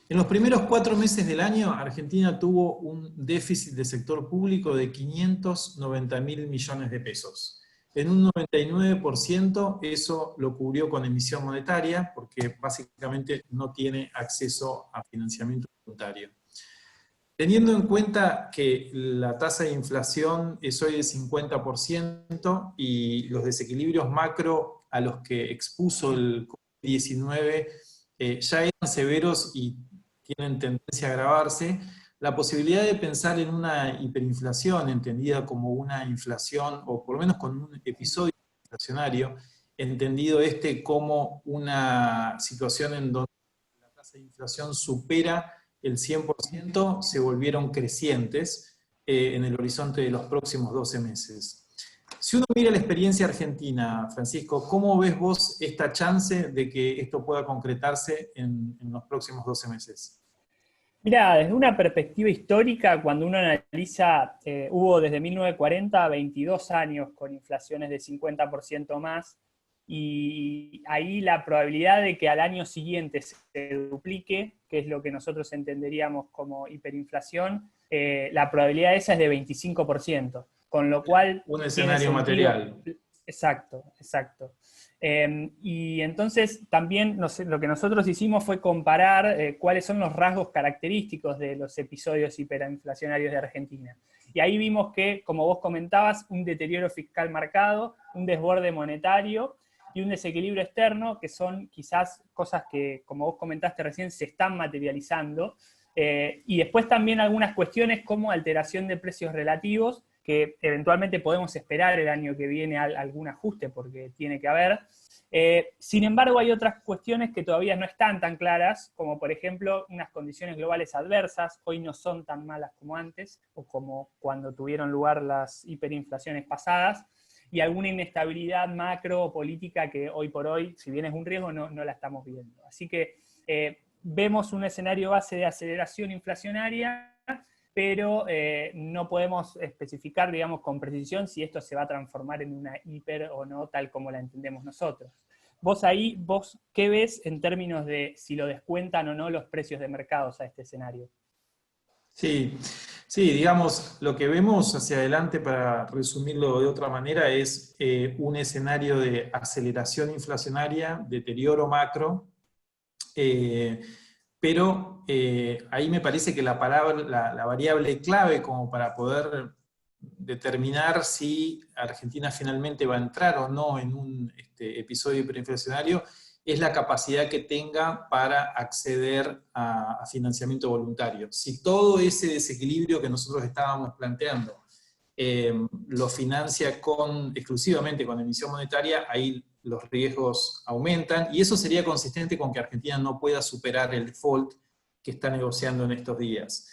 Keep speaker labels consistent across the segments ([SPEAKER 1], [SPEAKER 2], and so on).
[SPEAKER 1] En los primeros 4 meses del año, Argentina tuvo un déficit de sector público de 590.000 millones de pesos. En un 99% eso lo cubrió con emisión monetaria, porque básicamente no tiene acceso a financiamiento voluntario. Teniendo en cuenta que la tasa de inflación es hoy de 50% y los desequilibrios macro a los que expuso el COVID-19 ya eran severos y tienen tendencia a agravarse, la posibilidad de pensar en una hiperinflación, entendida como una inflación, o por lo menos con un episodio inflacionario, entendido como una situación en donde la tasa de inflación supera el 100%, se volvieron crecientes en el horizonte de los próximos 12 meses. Si uno mira la experiencia argentina, Francisco, ¿cómo ves vos esta chance de que esto pueda concretarse en los próximos 12 meses?
[SPEAKER 2] Mira, desde una perspectiva histórica, cuando uno analiza, hubo desde 1940 22 años con inflaciones de 50% más, y ahí la probabilidad de que al año siguiente se duplique, que es lo que nosotros entenderíamos como hiperinflación, la probabilidad esa es de 25%, con lo cual
[SPEAKER 1] Un
[SPEAKER 2] tiene
[SPEAKER 1] escenario
[SPEAKER 2] sentido.
[SPEAKER 1] material.
[SPEAKER 2] Exacto, exacto. Y entonces también lo que nosotros hicimos fue comparar cuáles son los rasgos característicos de los episodios hiperinflacionarios de Argentina. Y ahí vimos que, como vos comentabas, un deterioro fiscal marcado, un desborde monetario y un desequilibrio externo, que son quizás cosas que, como vos comentaste recién, se están materializando. Y después también algunas cuestiones como alteración de precios relativos, que eventualmente podemos esperar el año que viene algún ajuste, porque tiene que haber. Sin embargo, hay otras cuestiones que todavía no están tan claras, como por ejemplo unas condiciones globales adversas, hoy no son tan malas como antes, o como cuando tuvieron lugar las hiperinflaciones pasadas, y alguna inestabilidad macro o política que hoy por hoy, si bien es un riesgo, no la estamos viendo. Así que vemos un escenario base de aceleración inflacionaria, pero no podemos especificar, digamos, con precisión si esto se va a transformar en una hiper o no, tal como la entendemos nosotros. Vos ¿qué ves en términos de si lo descuentan o no los precios de mercados a este escenario?
[SPEAKER 1] Sí, sí, digamos, lo que vemos hacia adelante, para resumirlo de otra manera, es un escenario de aceleración inflacionaria, deterioro macro, eh, pero ahí me parece que la variable clave como para poder determinar si Argentina finalmente va a entrar o no en un episodio hiperinflacionario es la capacidad que tenga para acceder a financiamiento voluntario. Si todo ese desequilibrio que nosotros estábamos planteando lo financia exclusivamente con emisión monetaria, ahí los riesgos aumentan, y eso sería consistente con que Argentina no pueda superar el default que está negociando en estos días.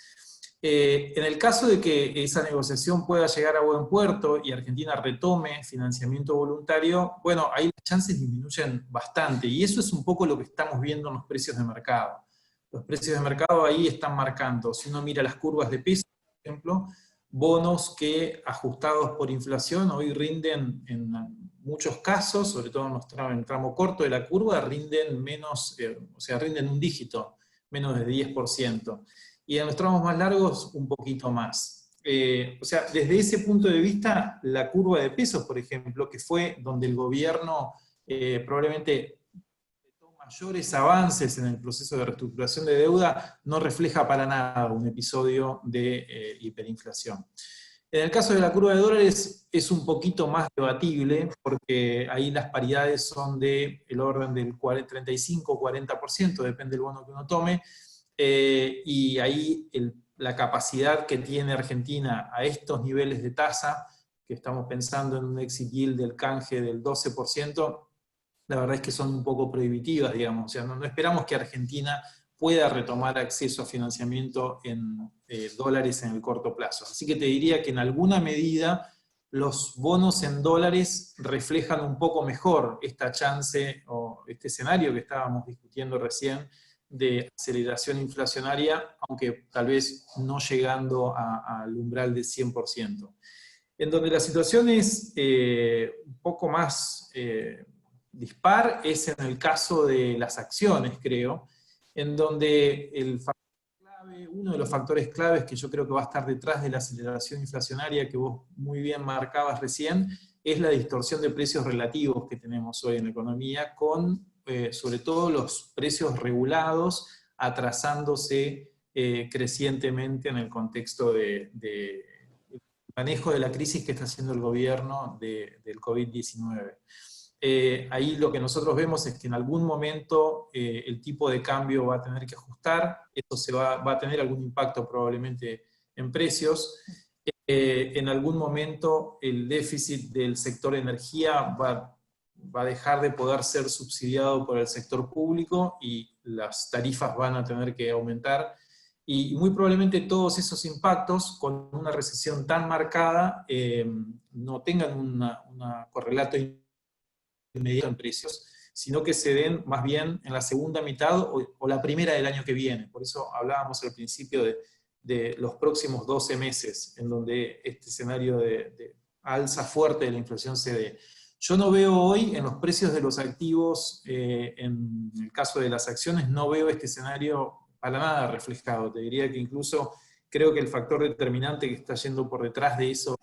[SPEAKER 1] En el caso de que esa negociación pueda llegar a buen puerto y Argentina retome financiamiento voluntario, bueno, ahí las chances disminuyen bastante, y eso es un poco lo que estamos viendo en los precios de mercado. Los precios de mercado ahí están marcando, si uno mira las curvas de peso, por ejemplo, bonos que ajustados por inflación hoy rinden en muchos casos, sobre todo en el tramo corto de la curva, rinden menos, o sea, rinden un dígito, menos de 10%. Y en los tramos más largos, un poquito más. O sea, desde ese punto de vista, la curva de pesos, por ejemplo, que fue donde el gobierno probablemente mayores avances en el proceso de reestructuración de deuda, no refleja para nada un episodio de hiperinflación. En el caso de la curva de dólares es un poquito más debatible, porque ahí las paridades son del orden del 35-40%, depende del bono que uno tome, y ahí la capacidad que tiene Argentina a estos niveles de tasa, que estamos pensando en un exit yield del canje del 12%, la verdad es que son un poco prohibitivas, digamos. O sea, no esperamos que Argentina pueda retomar acceso a financiamiento en dólares en el corto plazo. Así que te diría que en alguna medida los bonos en dólares reflejan un poco mejor esta chance o este escenario que estábamos discutiendo recién de aceleración inflacionaria, aunque tal vez no llegando al umbral del 100%. En donde la situación es un poco más dispar es en el caso de las acciones, creo. en donde uno de los factores claves que yo creo que va a estar detrás de la aceleración inflacionaria que vos muy bien marcabas recién, es la distorsión de precios relativos que tenemos hoy en la economía, con sobre todo los precios regulados atrasándose crecientemente en el contexto de manejo de la crisis que está haciendo el gobierno del COVID-19. Ahí lo que nosotros vemos es que en algún momento el tipo de cambio va a tener que ajustar, eso va a tener algún impacto probablemente en precios. En algún momento el déficit del sector energía va a dejar de poder ser subsidiado por el sector público y las tarifas van a tener que aumentar. Y muy probablemente todos esos impactos, con una recesión tan marcada, no tengan un correlato inmediato en precios, sino que se den más bien en la segunda mitad o la primera del año que viene. Por eso hablábamos al principio de los próximos 12 meses, en donde este escenario de alza fuerte de la inflación se dé. Yo no veo hoy en los precios de los activos, en el caso de las acciones, no veo este escenario para nada reflejado. Te diría que incluso creo que el factor determinante que está yendo por detrás de esos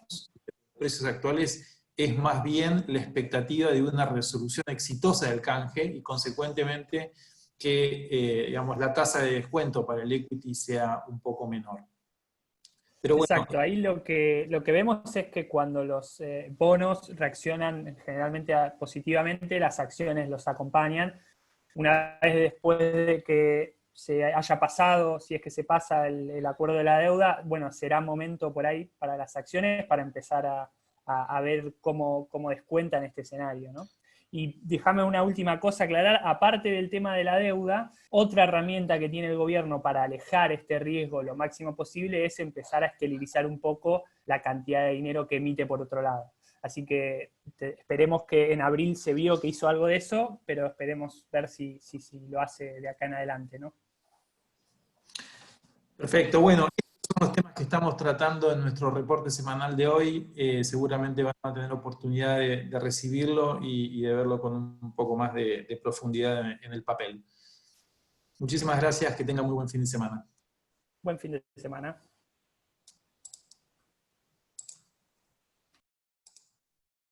[SPEAKER 1] precios actuales es más bien la expectativa de una resolución exitosa del canje y consecuentemente que digamos, la tasa de descuento para el equity sea un poco menor. Pero bueno,
[SPEAKER 2] exacto, ahí lo que vemos es que cuando los bonos reaccionan generalmente positivamente, las acciones los acompañan. Una vez después de que se haya pasado, si es que se pasa el acuerdo de la deuda, bueno, será momento por ahí para las acciones para empezar a ver cómo descuentan este escenario, ¿no? Y déjame una última cosa aclarar, aparte del tema de la deuda, otra herramienta que tiene el gobierno para alejar este riesgo lo máximo posible es empezar a esterilizar un poco la cantidad de dinero que emite por otro lado. Así que esperemos que en abril se vio que hizo algo de eso, pero esperemos ver si lo hace de acá en adelante, ¿no?
[SPEAKER 1] perfecto. Bueno, estos son los temas que estamos tratando en nuestro reporte semanal de hoy. Seguramente van a tener oportunidad de recibirlo y de verlo con un poco más de profundidad en el papel. Muchísimas gracias, que tengan muy buen fin de semana.
[SPEAKER 2] Buen fin de semana.